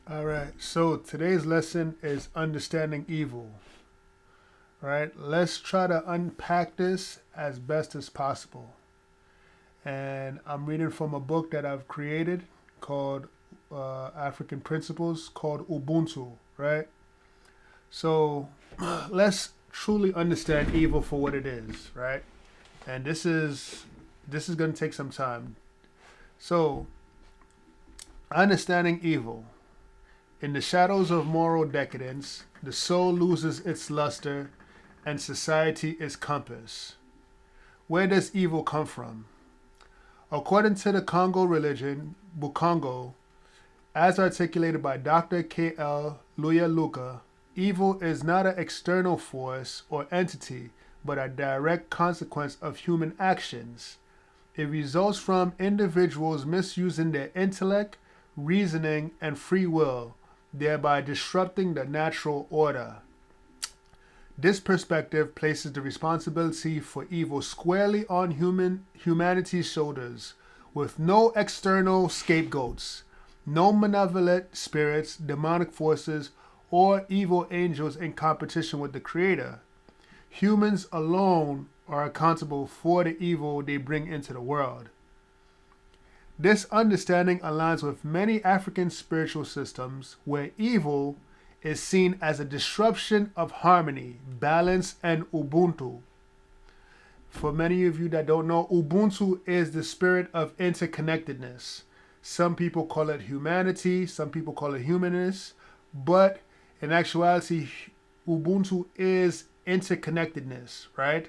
All right, so today's lesson is understanding evil. Right, let's try to unpack this as best as possible. And I'm reading from a book that I've created called African Principles called Ubuntu. Right, so let's truly understand evil for what it is. Right, and this is going to take some time. So understanding evil. In the shadows of moral decadence, the soul loses its luster and society its compass. Where does evil come from? According to the Congo religion, Bukongo, as articulated by Dr. K.L. Luyaluka, evil is not an external force or entity, but a direct consequence of human actions. It results from individuals misusing their intellect, reasoning, and free will, thereby disrupting the natural order. This perspective places the responsibility for evil squarely on humanity's shoulders, with no external scapegoats, no malevolent spirits, demonic forces, or evil angels in competition with the Creator. Humans alone are accountable for the evil they bring into the world. This understanding aligns with many African spiritual systems where evil is seen as a disruption of harmony, balance, and Ubuntu. For many of you that don't know, Ubuntu is the spirit of interconnectedness. Some people call it humanity, some people call it humanist, but in actuality, Ubuntu is interconnectedness, right?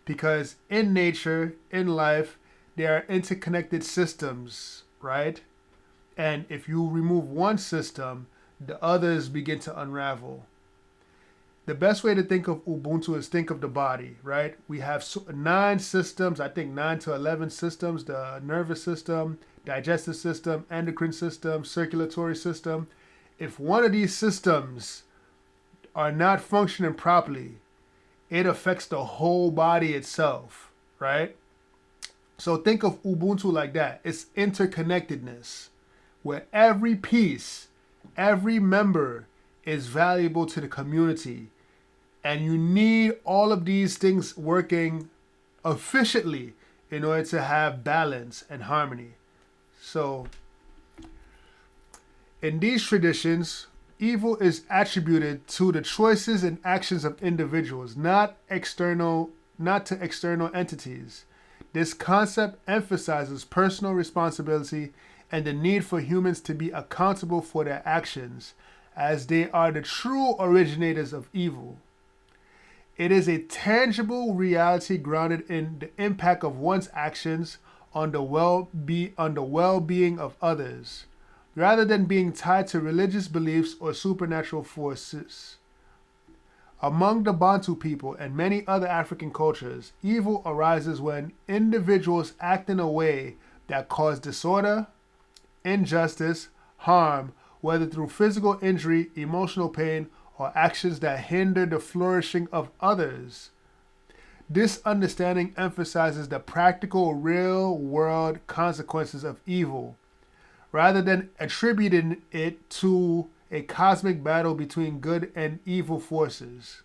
Because in nature, in life, there are interconnected systems, right? And if you remove one system, the others begin to unravel. The best way to think of Ubuntu is think of the body, right? We have nine systems, I think 9 to 11 systems: the nervous system, digestive system, endocrine system, circulatory system. If one of these systems are not functioning properly, it affects the whole body itself, right? So think of Ubuntu like that. It's interconnectedness, where every piece, every member is valuable to the community. And you need all of these things working efficiently in order to have balance and harmony. So, in these traditions, evil is attributed to the choices and actions of individuals, not to external entities. This concept emphasizes personal responsibility and the need for humans to be accountable for their actions, as they are the true originators of evil. It is a tangible reality grounded in the impact of one's actions on the well-being of others, rather than being tied to religious beliefs or supernatural forces. Among the Bantu people and many other African cultures, evil arises when individuals act in a way that cause disorder, injustice, harm, whether through physical injury, emotional pain, or actions that hinder the flourishing of others. This understanding emphasizes the practical, real world consequences of evil, rather than attributing it to a cosmic battle between good and evil forces.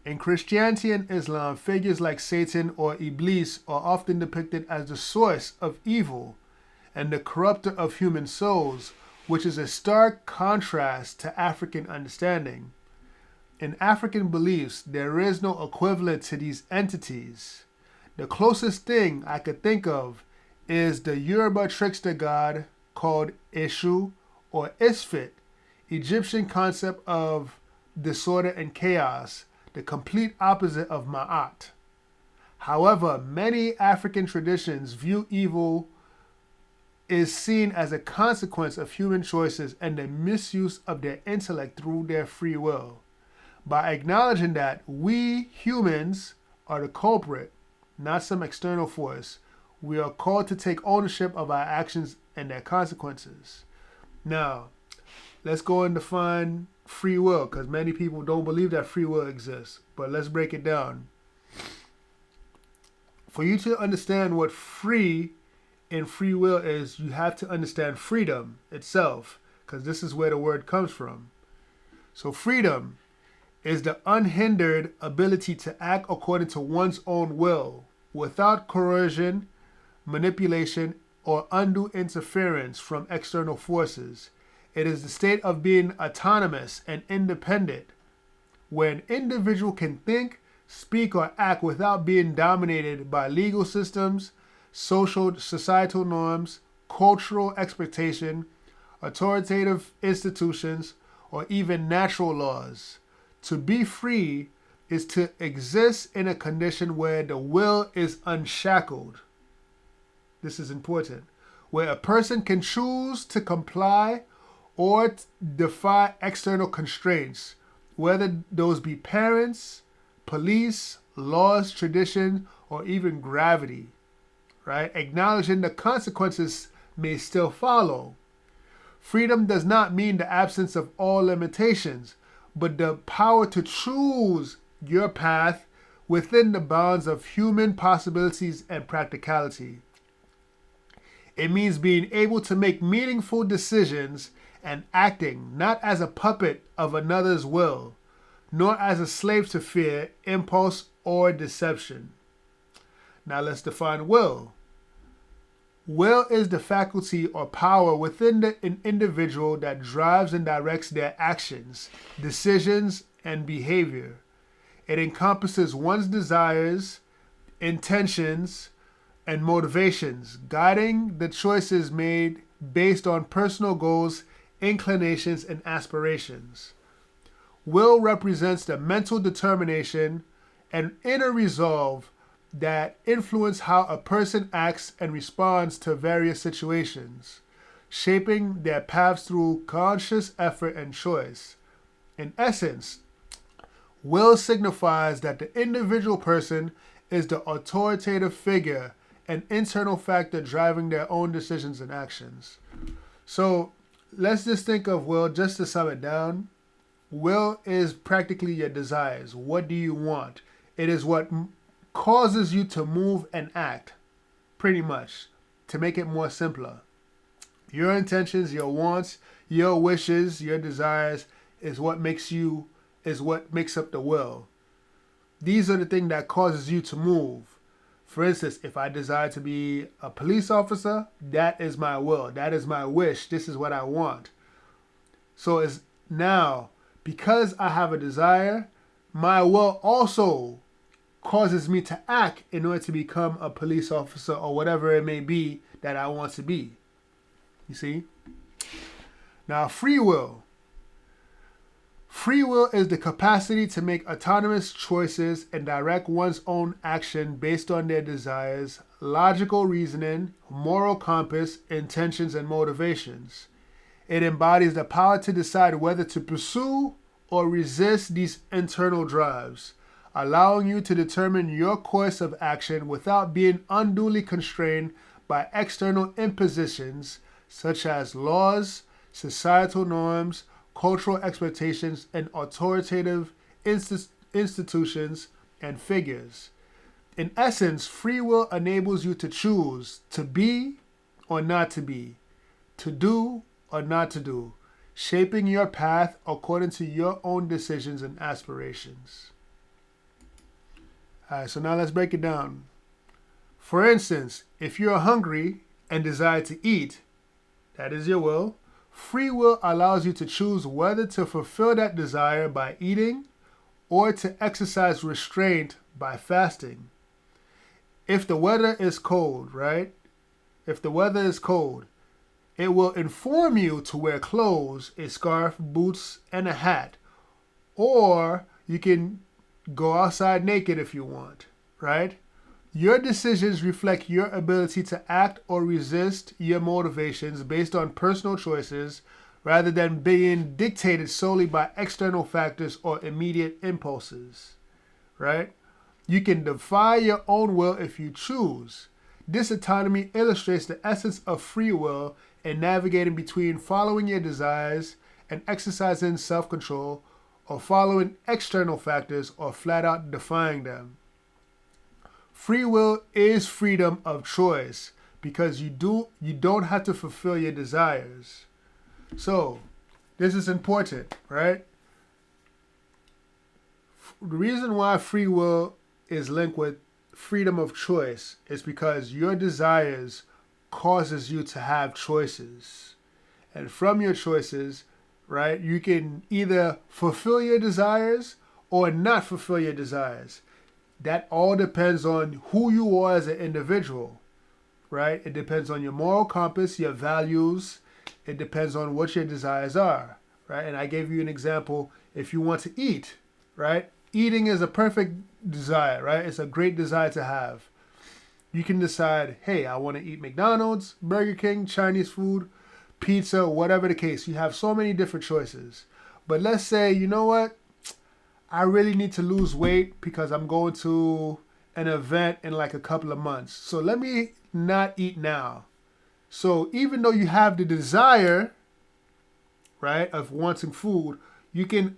In Christianity and Islam, figures like Satan or Iblis are often depicted as the source of evil and the corrupter of human souls, which is a stark contrast to African understanding. In African beliefs, there is no equivalent to these entities. The closest thing I could think of is the Yoruba trickster god called Eshu or Isfit, Egyptian concept of disorder and chaos, the complete opposite of Ma'at. However, many African traditions view evil is seen as a consequence of human choices and the misuse of their intellect through their free will. By acknowledging that we humans are the culprit, not some external force, we are called to take ownership of our actions and their consequences. Now, let's go and define free will because many people don't believe that free will exists. But let's break it down. For you to understand what free will is, you have to understand freedom itself. because this is where the word comes from. So freedom is the unhindered ability to act according to one's own will, without coercion, manipulation, or undue interference from external forces. It is the state of being autonomous and independent, where an individual can think, speak, or act without being dominated by legal systems, societal norms, cultural expectation, authoritative institutions, or even natural laws. To be free is to exist in a condition where the will is unshackled. This is important. Where a person can choose to comply or defy external constraints, whether those be parents, police, laws, tradition, or even gravity, right? Acknowledging the consequences may still follow. Freedom does not mean the absence of all limitations, but the power to choose your path within the bounds of human possibilities and practicality. It means being able to make meaningful decisions and acting not as a puppet of another's will, nor as a slave to fear, impulse, or deception. Now let's define will. Will is the faculty or power within an individual that drives and directs their actions, decisions, and behavior. It encompasses one's desires, intentions, and motivations, guiding the choices made based on personal goals, inclinations, and aspirations. Will represents the mental determination and inner resolve that influence how a person acts and responds to various situations, shaping their paths through conscious effort and choice. In essence, will signifies that the individual person is the authoritative figure and internal factor driving their own decisions and actions. So let's just think of will, just to sum it down. Will is practically your desires. What do you want? It is what causes you to move and act, pretty much, to make it more simpler. Your intentions, your wants, your wishes, your desires is what makes up the will. These are the things that causes you to move. For instance, if I desire to be a police officer, that is my will. That is my wish. This is what I want. So it's now, because I have a desire, my will also causes me to act in order to become a police officer or whatever it may be that I want to be. You see? Now, free will. Free will is the capacity to make autonomous choices and direct one's own action based on their desires, logical reasoning, moral compass, intentions, and motivations. It embodies the power to decide whether to pursue or resist these internal drives, allowing you to determine your course of action without being unduly constrained by external impositions such as laws, societal norms, cultural expectations, and authoritative institutions and figures. In essence, free will enables you to choose to be or not to be, to do or not to do, shaping your path according to your own decisions and aspirations. All right, so now let's break it down. For instance, if you're hungry and desire to eat, that is your will. Free will allows you to choose whether to fulfill that desire by eating or to exercise restraint by fasting. If the weather is cold, right? If the weather is cold, it will inform you to wear clothes, a scarf, boots, and a hat. Or you can go outside naked if you want, right? Your decisions reflect your ability to act or resist your motivations based on personal choices rather than being dictated solely by external factors or immediate impulses, right? You can defy your own will if you choose. This autonomy illustrates the essence of free will in navigating between following your desires and exercising self-control, or following external factors or flat out defying them. Free will is freedom of choice because you don't have to fulfill your desires. So, this is important, right? The reason why free will is linked with freedom of choice is because your desires causes you to have choices. And from your choices, right, you can either fulfill your desires or not fulfill your desires. That all depends on who you are as an individual, right? It depends on your moral compass, your values. It depends on what your desires are, right? And I gave you an example. If you want to eat, right? Eating is a perfect desire, right? It's a great desire to have. You can decide, hey, I want to eat McDonald's, Burger King, Chinese food, pizza, whatever the case. You have so many different choices. But let's say, you know what? I really need to lose weight because I'm going to an event in like a couple of months. So let me not eat now. So even though you have the desire, right, of wanting food, you can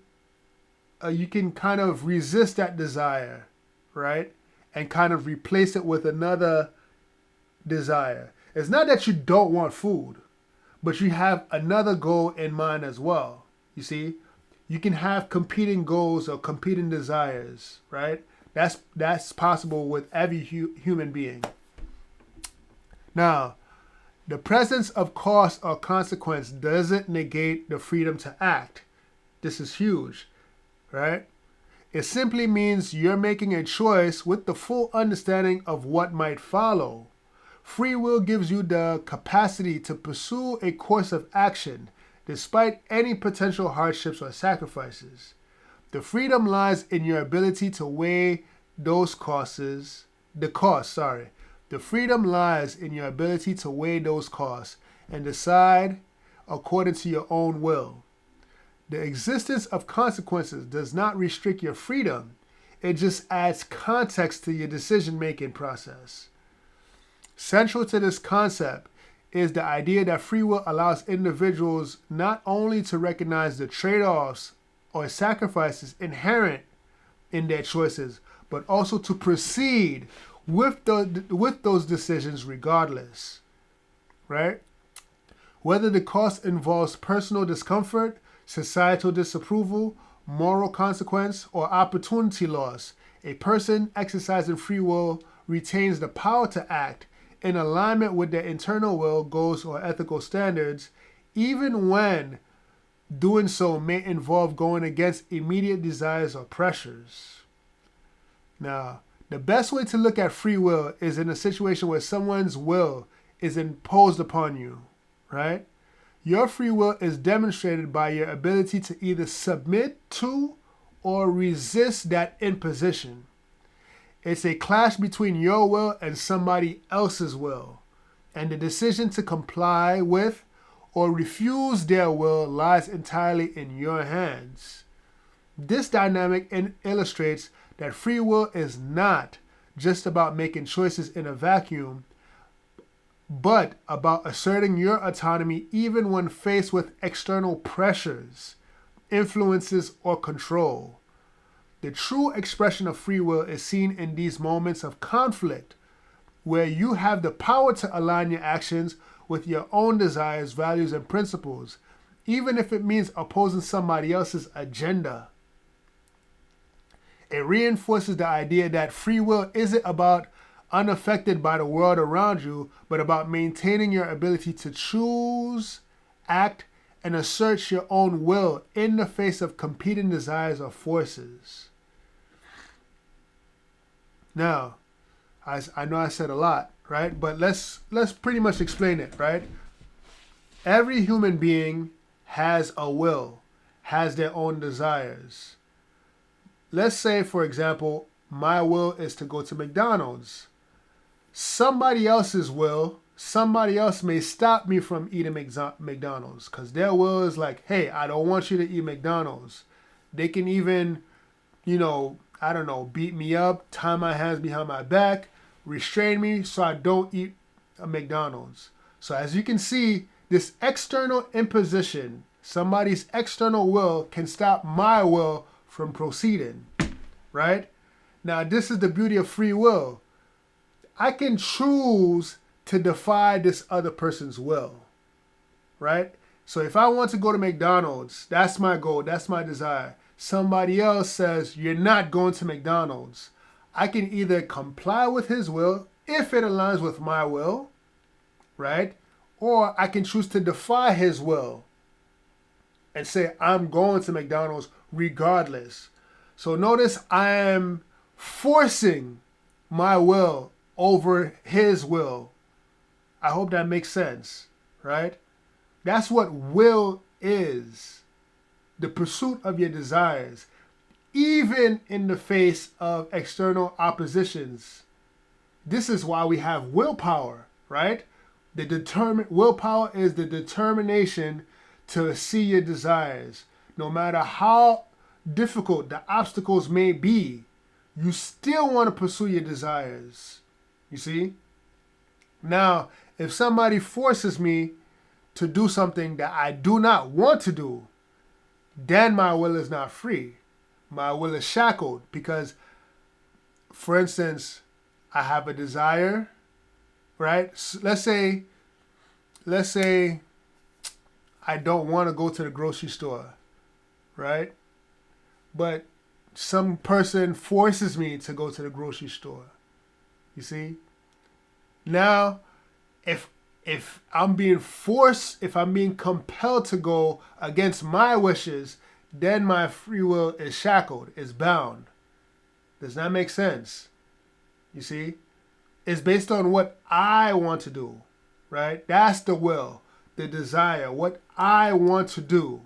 kind of resist that desire, right, and kind of replace it with another desire. It's not that you don't want food, but you have another goal in mind as well. You see, you can have competing goals or competing desires, right? That's possible with every human being. Now, the presence of cause or consequence doesn't negate the freedom to act. This is huge, right? It simply means you're making a choice with the full understanding of what might follow. Free will gives you the capacity to pursue a course of action despite any potential hardships or sacrifices. The freedom lies in your ability to weigh those costs. The freedom lies in your ability to weigh those costs and decide according to your own will. The existence of consequences does not restrict your freedom. It just adds context to your decision-making process. Central to this concept is the idea that free will allows individuals not only to recognize the trade-offs or sacrifices inherent in their choices, but also to proceed with those decisions regardless, right? Whether the cost involves personal discomfort, societal disapproval, moral consequence, or opportunity loss, a person exercising free will retains the power to act in alignment with their internal will, goals, or ethical standards, even when doing so may involve going against immediate desires or pressures. Now, the best way to look at free will is in a situation where someone's will is imposed upon you, right? Your free will is demonstrated by your ability to either submit to or resist that imposition. It's a clash between your will and somebody else's will, and the decision to comply with or refuse their will lies entirely in your hands. This dynamic illustrates that free will is not just about making choices in a vacuum, but about asserting your autonomy even when faced with external pressures, influences, or control. The true expression of free will is seen in these moments of conflict, where you have the power to align your actions with your own desires, values, and principles, even if it means opposing somebody else's agenda. It reinforces the idea that free will isn't about unaffected by the world around you, but about maintaining your ability to choose, act, and assert your own will in the face of competing desires or forces. Now, I know I said a lot, right? But let's pretty much explain it, right? Every human being has a will, has their own desires. Let's say, for example, my will is to go to McDonald's. Somebody else's will, somebody else may stop me from eating McDonald's because their will is like, hey, I don't want you to eat McDonald's. They can even, beat me up, tie my hands behind my back, restrain me so I don't eat a McDonald's. So as you can see, this external imposition, somebody's external will can stop my will from proceeding, right? Now, this is the beauty of free will. I can choose to defy this other person's will, right? So if I want to go to McDonald's, that's my goal, that's my desire. Somebody else says, you're not going to McDonald's. I can either comply with his will if it aligns with my will, right? Or I can choose to defy his will and say, I'm going to McDonald's regardless. So notice I am forcing my will over his will. I hope that makes sense, right? That's what will is. The pursuit of your desires, even in the face of external oppositions. This is why we have willpower, right? Willpower is the determination to see your desires. No matter how difficult the obstacles may be, you still want to pursue your desires. You see? Now, if somebody forces me to do something that I do not want to do, then my will is not free. My will is shackled because, for instance, I have a desire, right? Let's say I don't want to go to the grocery store, right? But some person forces me to go to the grocery store. You see? Now, if I'm being forced, if I'm being compelled to go against my wishes, then my free will is shackled, is bound. Does that make sense? You see? It's based on what I want to do, right? That's the will, the desire, what I want to do.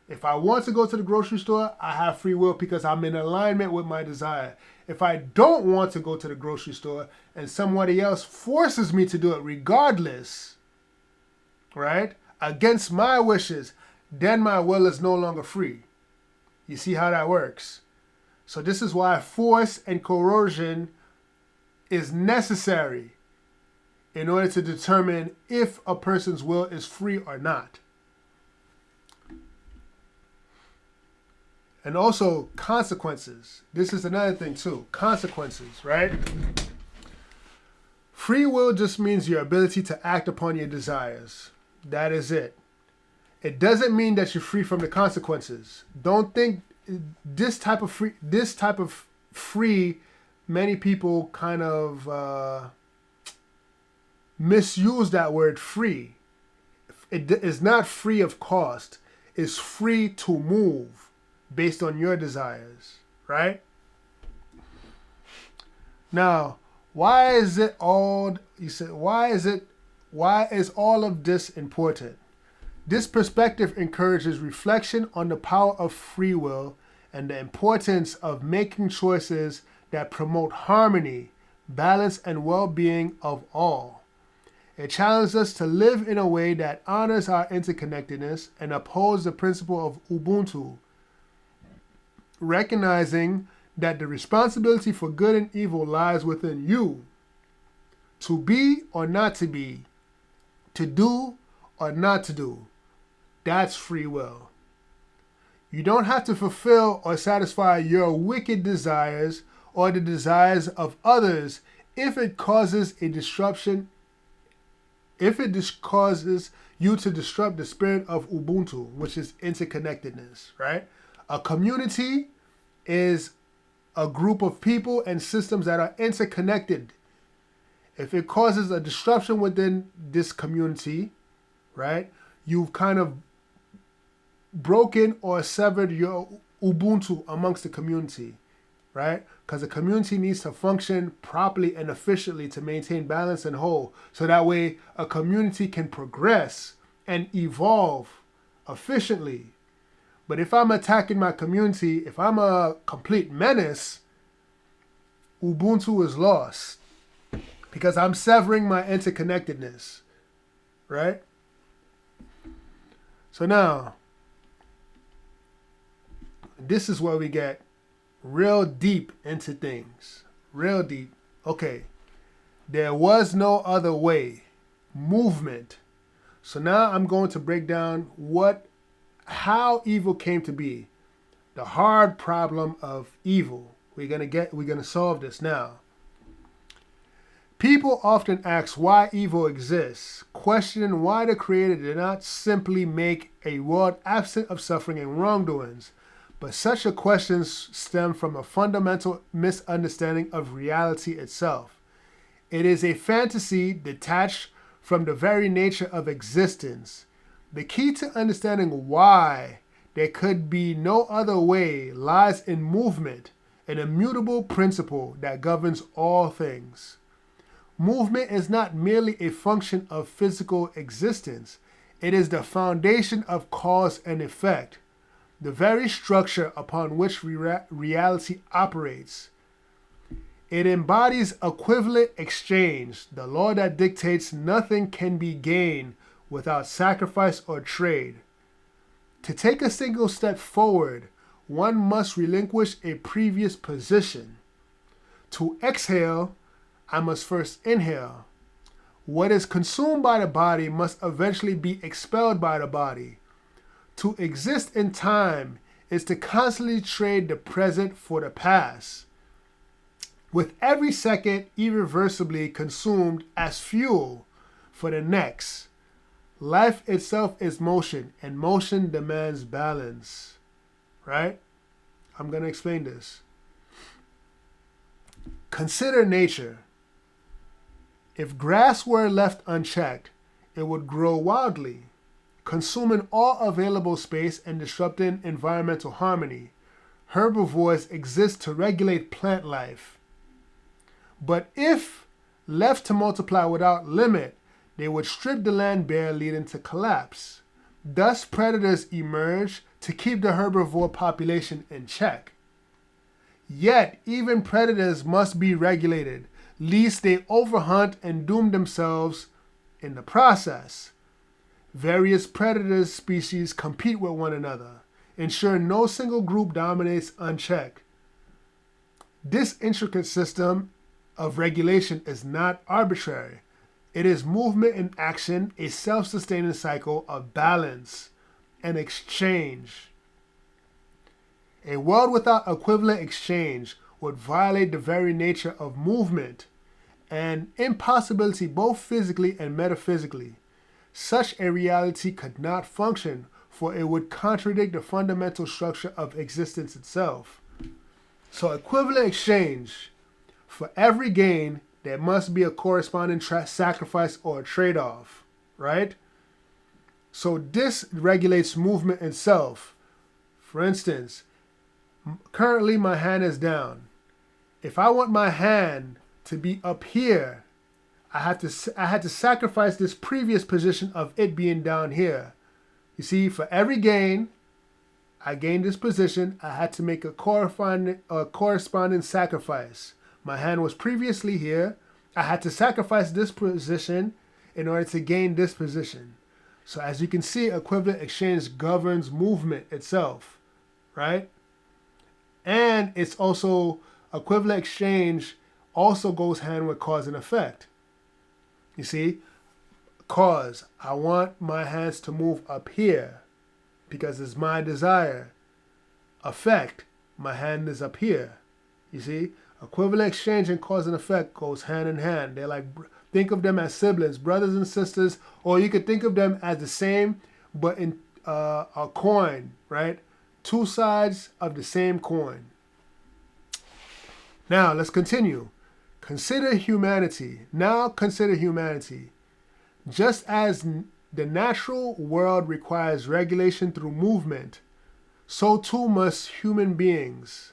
If I want to go to the grocery store, I have free will because I'm in alignment with my desire. If I don't want to go to the grocery store and somebody else forces me to do it regardless, right, against my wishes, then my will is no longer free. You see how that works? So this is why force and coercion is necessary in order to determine if a person's will is free or not. And also consequences. This is another thing too. Consequences, right? Free will just means your ability to act upon your desires. That is it. It doesn't mean that you're free from the consequences. Don't think this type of free, many people kind of misuse that word free. It is not free of cost. It's free to move based on your desires, right? Now, why is all of this important? This perspective encourages reflection on the power of free will and the importance of making choices that promote harmony, balance, and well-being of all. It challenges us to live in a way that honors our interconnectedness and upholds the principle of Ubuntu, recognizing that the responsibility for good and evil lies within you. To be or not to be, to do or not to do, that's free will. You don't have to fulfill or satisfy your wicked desires or the desires of others if it causes a disruption, if it causes you to disrupt the spirit of Ubuntu, which is interconnectedness, right? A community is a group of people and systems that are interconnected. If it causes a disruption within this community, right, you've kind of broken or severed your Ubuntu amongst the community, right? Because the community needs to function properly and efficiently to maintain balance and whole. So that way a community can progress and evolve efficiently. But if I'm attacking my community, if I'm a complete menace, Ubuntu is lost because I'm severing my interconnectedness, right? So now, this is where we get real deep into things. Real deep. Okay. There was no other way. Movement. So now I'm going to break down how evil came to be. The hard problem of evil. We're gonna solve this now. People often ask why evil exists. question why the Creator did not simply make a world absent of suffering and wrongdoings, but such a question stems from a fundamental misunderstanding of reality itself. It is a fantasy detached from the very nature of existence. The key to understanding why there could be no other way lies in movement, an immutable principle that governs all things. Movement is not merely a function of physical existence. It is the foundation of cause and effect, the very structure upon which reality operates. It embodies equivalent exchange, the law that dictates nothing can be gained without sacrifice or trade. To take a single step forward, one must relinquish a previous position. To exhale, I must first inhale. What is consumed by the body must eventually be expelled by the body. To exist in time is to constantly trade the present for the past, with every second irreversibly consumed as fuel for the next. Life itself is motion, and motion demands balance. Right? I'm going to explain this. Consider nature. If grass were left unchecked, it would grow wildly, consuming all available space and disrupting environmental harmony. Herbivores exist to regulate plant life. But if left to multiply without limit, they would strip the land bare, leading to collapse. Thus, predators emerge to keep the herbivore population in check. Yet, even predators must be regulated, lest they overhunt and doom themselves in the process. Various predator species compete with one another, ensuring no single group dominates unchecked. This intricate system of regulation is not arbitrary. It is movement in action, a self-sustaining cycle of balance and exchange. A world without equivalent exchange would violate the very nature of movement, an impossibility both physically and metaphysically. Such a reality could not function, for it would contradict the fundamental structure of existence itself. So equivalent exchange, for every gain, there must be a corresponding sacrifice or a trade-off, right? So this regulates movement itself. For instance, currently my hand is down. If I want my hand to be up here, I had to sacrifice this previous position of it being down here. You see, for every gain, I gained this position, I had to make a corresponding sacrifice. My hand was previously here. I had to sacrifice this position in order to gain this position. So as you can see, equivalent exchange governs movement itself, right? And it's also, equivalent exchange also goes hand with cause and effect. You see, cause, I want my hands to move up here because it's my desire. Effect, my hand is up here. You see, equivalent exchange and cause and effect goes hand in hand. They're like, think of them as siblings, brothers and sisters, or you could think of them as the same, but in a coin, right? Two sides of the same coin. Now, let's continue. Consider humanity. Now consider humanity. Just as the natural world requires regulation through movement, so too must human beings.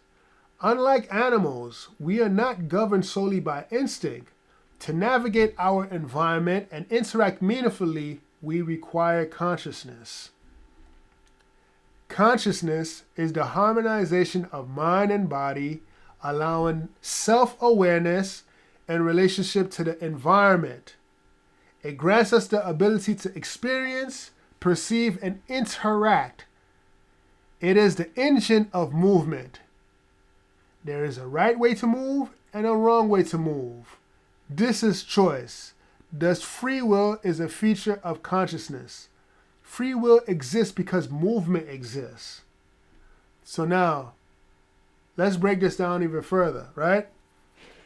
Unlike animals, we are not governed solely by instinct. To navigate our environment and interact meaningfully, we require consciousness. Consciousness is the harmonization of mind and body, allowing self-awareness in relationship to the environment. It grants us the ability to experience, perceive, and interact. It is the engine of movement. There is a right way to move and a wrong way to move. This is choice. Thus, free will is a feature of consciousness. Free will exists because movement exists. So now, let's break this down even further, right?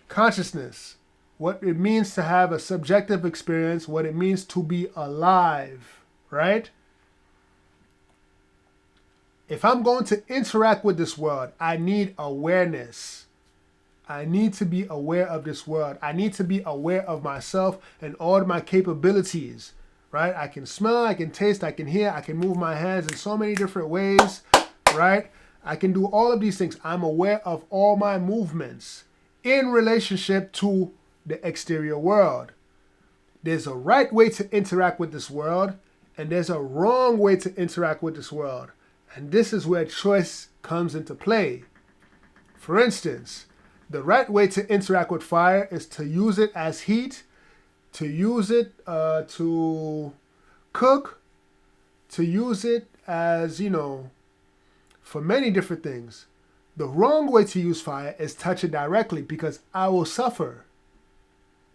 Consciousness. what it means to have a subjective experience, what it means to be alive, right? If I'm going to interact with this world, I need awareness. I need to be aware of this world. I need to be aware of myself and all of my capabilities, right? I can smell, I can taste, I can hear, I can move my hands in so many different ways, right? I can do all of these things. I'm aware of all my movements in relationship to the exterior world. There's a right way to interact with this world, and there's a wrong way to interact with this world. And this is where choice comes into play. For instance, the right way to interact with fire is to use it as heat, to use it to cook, to use it as, for many different things. The wrong way to use fire is touch it directly, because I will suffer.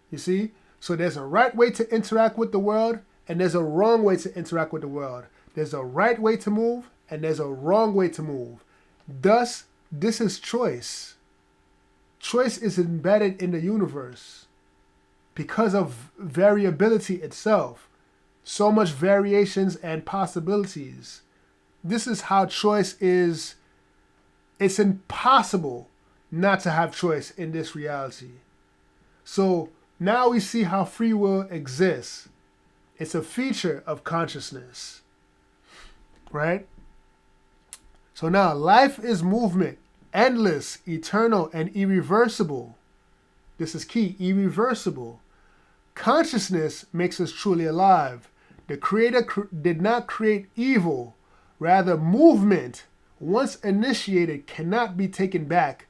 You see? So there's a right way to interact with the world, and there's a wrong way to interact with the world. There's a right way to move, and there's a wrong way to move. Thus, this is choice. Choice is embedded in the universe because of variability itself. So much variations and possibilities. This is how choice is. It's impossible not to have choice in this reality. So now we see how free will exists. It's a feature of consciousness, right? So now life is movement, endless, eternal, and irreversible. This is key, irreversible. Consciousness makes us truly alive. The Creator did not create evil. Rather, movement, once initiated, cannot be taken back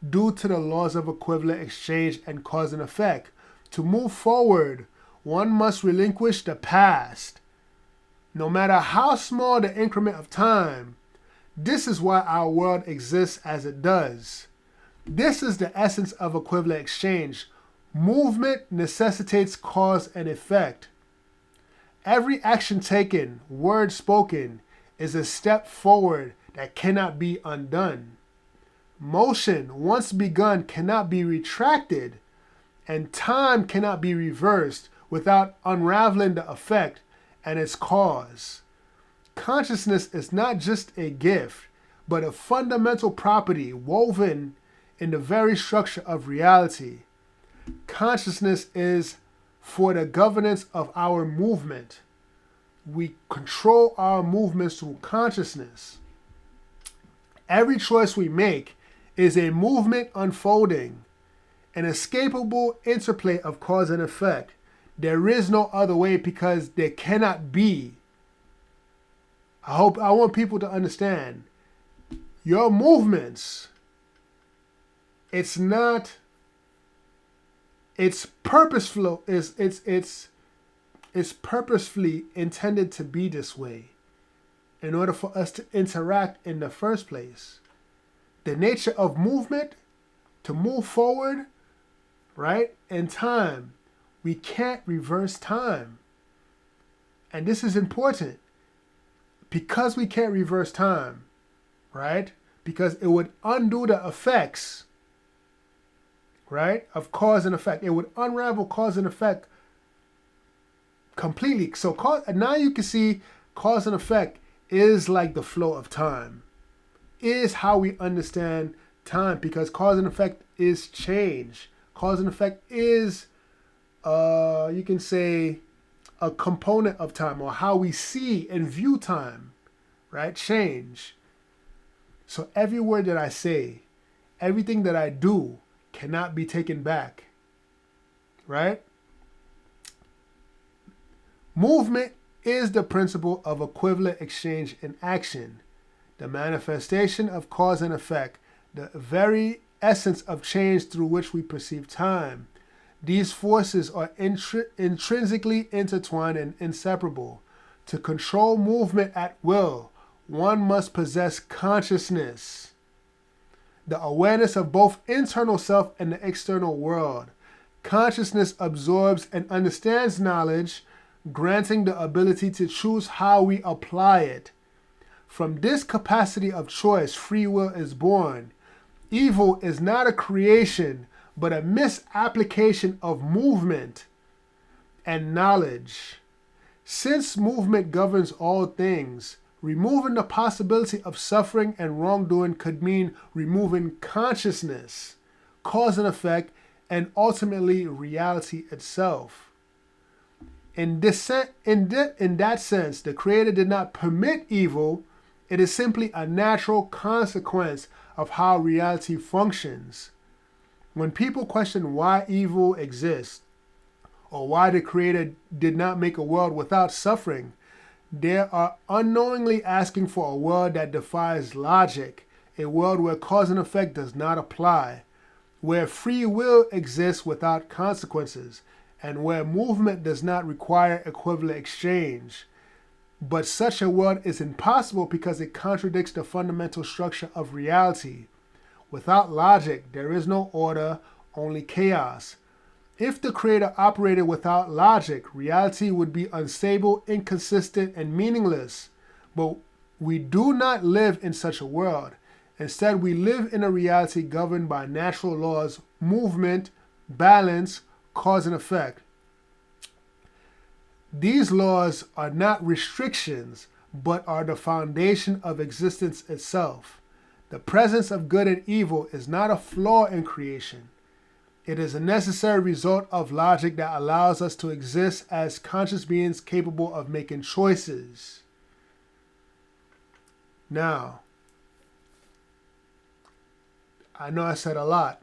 due to the laws of equivalent exchange and cause and effect. To move forward, one must relinquish the past. No matter how small the increment of time, this is why our world exists as it does. This is the essence of equivalent exchange. Movement necessitates cause and effect. Every action taken, word spoken, is a step forward that cannot be undone. Motion, once begun, cannot be retracted, and time cannot be reversed without unraveling the effect and its cause. Consciousness is not just a gift, but a fundamental property woven in the very structure of reality. Consciousness is for the governance of our movement. We control our movements through consciousness. Every choice we make is a movement unfolding, an inescapable interplay of cause and effect. There is no other way, because there cannot be. I want people to understand your movements. It's purposeful. It's purposefully intended to be this way in order for us to interact in the first place. The nature of movement, to move forward, right? In time, we can't reverse time. And this is important. Because we can't reverse time, right? Because it would undo the effects, right, of cause and effect. It would unravel cause and effect completely. So now you can see cause and effect is like the flow of time, is how we understand time, because cause and effect is change. Cause and effect is, you can say, a component of time, or how we see and view time, right? Change. So every word that I say, everything that I do cannot be taken back, right? Movement is the principle of equivalent exchange in action, the manifestation of cause and effect, the very essence of change through which we perceive time. These forces are intrinsically intertwined and inseparable. To control movement at will, one must possess consciousness, the awareness of both internal self and the external world. Consciousness absorbs and understands knowledge, granting the ability to choose how we apply it. From this capacity of choice, free will is born. Evil is not a creation, but a misapplication of movement and knowledge. Since movement governs all things, removing the possibility of suffering and wrongdoing could mean removing consciousness, cause and effect, and ultimately reality itself. In that sense, the Creator did not permit evil. It is simply a natural consequence of how reality functions. When people question why evil exists, or why the Creator did not make a world without suffering, they are unknowingly asking for a world that defies logic, a world where cause and effect does not apply, where free will exists without consequences, and where movement does not require equivalent exchange. But such a world is impossible because it contradicts the fundamental structure of reality. Without logic, there is no order, only chaos. If the Creator operated without logic, reality would be unstable, inconsistent, and meaningless. But we do not live in such a world. Instead, we live in a reality governed by natural laws, movement, balance, cause and effect. These laws are not restrictions, but are the foundation of existence itself. The presence of good and evil is not a flaw in creation. It is a necessary result of logic that allows us to exist as conscious beings capable of making choices. Now, I know I said a lot.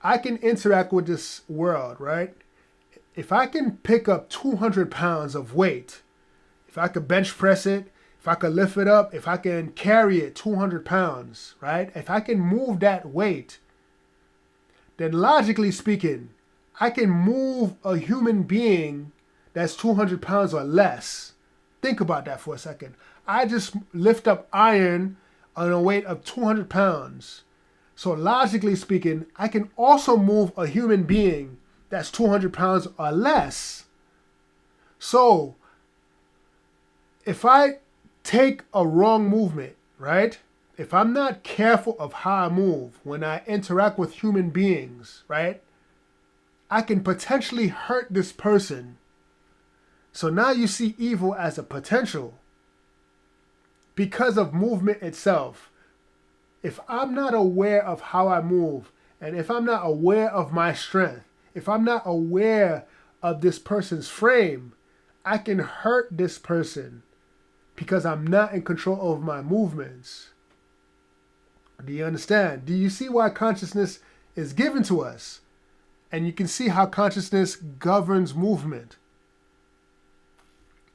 I can interact with this world, right? If I can pick up 200 pounds of weight, if I could bench press it, if I could lift it up, if I can carry it 200 pounds, right? If I can move that weight, then logically speaking, I can move a human being that's 200 pounds or less. Think about that for a second. I just lift up iron on a weight of 200 pounds. So logically speaking, I can also move a human being that's 200 pounds or less. So if I take a wrong movement, right? If I'm not careful of how I move when I interact with human beings, right? I can potentially hurt this person. So now you see evil as a potential because of movement itself. If I'm not aware of how I move, and if I'm not aware of my strength, if I'm not aware of this person's frame, I can hurt this person because I'm not in control of my movements. Do you understand? Do you see why consciousness is given to us? And you can see how consciousness governs movement.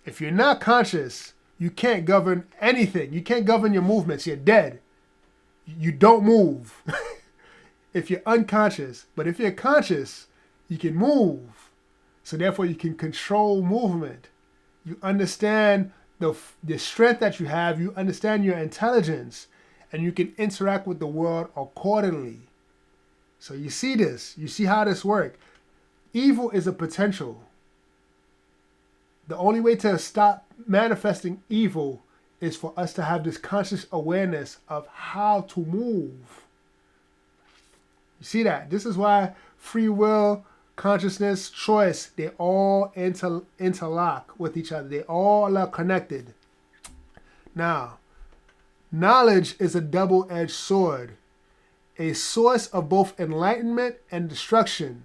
If you're not conscious, you can't govern anything. You can't govern your movements. You're dead. You don't move if you're unconscious. But if you're conscious, you can move. So therefore, you can control movement. You understand the strength that you have. You understand your intelligence. And you can interact with the world accordingly. So you see this. You see how this works. Evil is a potential. The only way to stop manifesting evil is for us to have this conscious awareness of how to move. You see that? This is why free will, consciousness, choice, they all interlock with each other. They all are connected. Now, knowledge is a double-edged sword, a source of both enlightenment and destruction.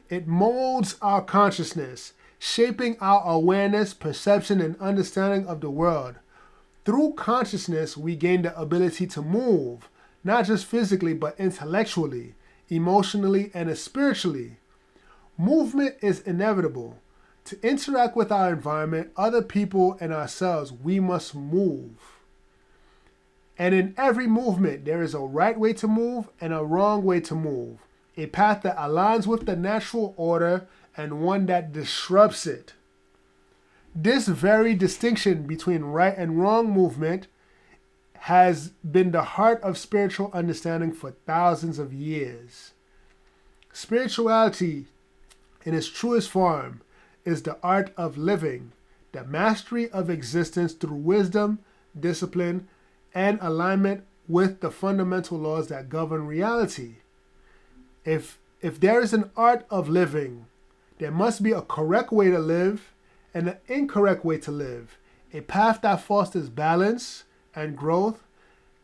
It molds our consciousness, shaping our awareness, perception, and understanding of the world. Through consciousness, we gain the ability to move, not just physically, but intellectually, emotionally, and spiritually. Movement is inevitable. To interact with our environment, other people, and ourselves, we must move. And in every movement, there is a right way to move and a wrong way to move, a path that aligns with the natural order and one that disrupts it. This very distinction between right and wrong movement has been the heart of spiritual understanding for thousands of years. Spirituality, in its truest form, is the art of living, the mastery of existence through wisdom, discipline, and alignment with the fundamental laws that govern reality. If there is an art of living, there must be a correct way to live and an incorrect way to live, a path that fosters balance and growth,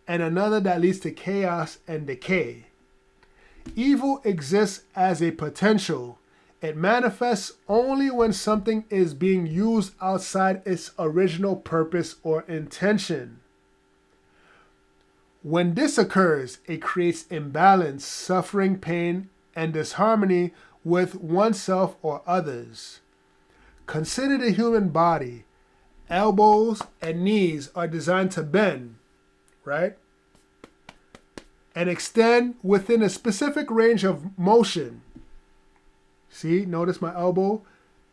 and another that leads to chaos and decay. Evil exists as a potential. It manifests only when something is being used outside its original purpose or intention. When this occurs, it creates imbalance, suffering, pain, and disharmony with oneself or others. Consider the human body. Elbows and knees are designed to bend, right? And extend within a specific range of motion. See, notice my elbow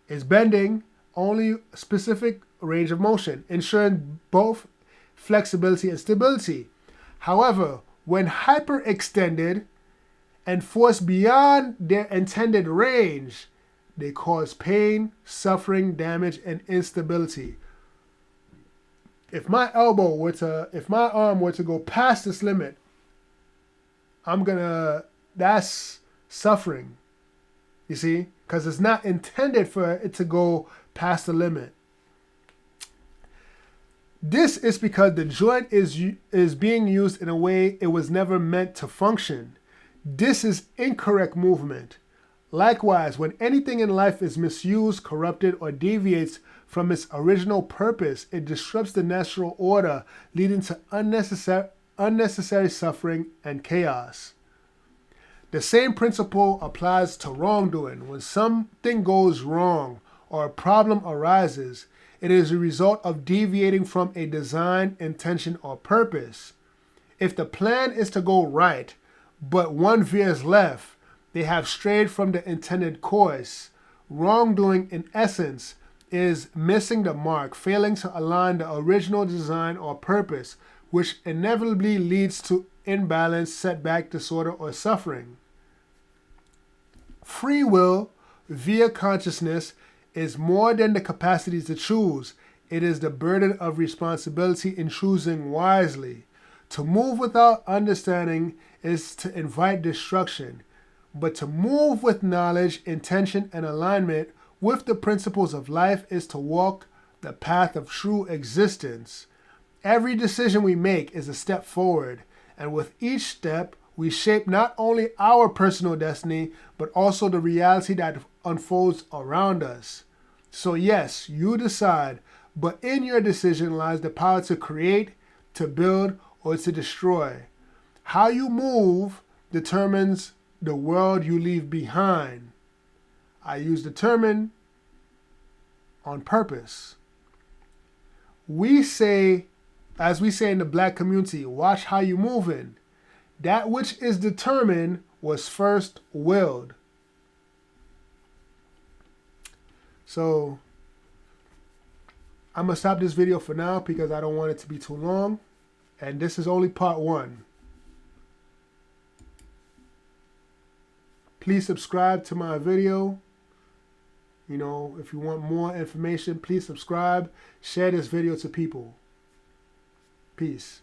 is bending only a specific range of motion, ensuring both flexibility and stability. However, when hyperextended and forced beyond their intended range, they cause pain, suffering, damage, and instability. If my arm were to go past this limit, that's suffering. You see? Because it's not intended for it to go past the limit. This is because the joint is being used in a way it was never meant to function. This is incorrect movement. Likewise, when anything in life is misused, corrupted, or deviates from its original purpose, it disrupts the natural order, leading to unnecessary suffering and chaos. The same principle applies to wrongdoing. When something goes wrong or a problem arises, it is a result of deviating from a design, intention, or purpose. If the plan is to go right, but one veers left, they have strayed from the intended course. Wrongdoing, in essence, is missing the mark, failing to align the original design or purpose, which inevitably leads to imbalance, setback, disorder, or suffering. Free will, via consciousness, is more than the capacity to choose. It is the burden of responsibility in choosing wisely. To move without understanding is to invite destruction, but to move with knowledge, intention, and alignment with the principles of life is to walk the path of true existence. Every decision we make is a step forward, and with each step, we shape not only our personal destiny, but also the reality that unfolds around us. So yes, you decide, but in your decision lies the power to create, to build, or to destroy. How you move determines the world you leave behind. I use determine on purpose. We say, as we say in the black community, watch how you moving. That which is determined was first willed. So I'm going to stop this video for now because I don't want it to be too long. And this is only part 1. Please subscribe to my video. You know, if you want more information, please subscribe. Share this video to people. Peace.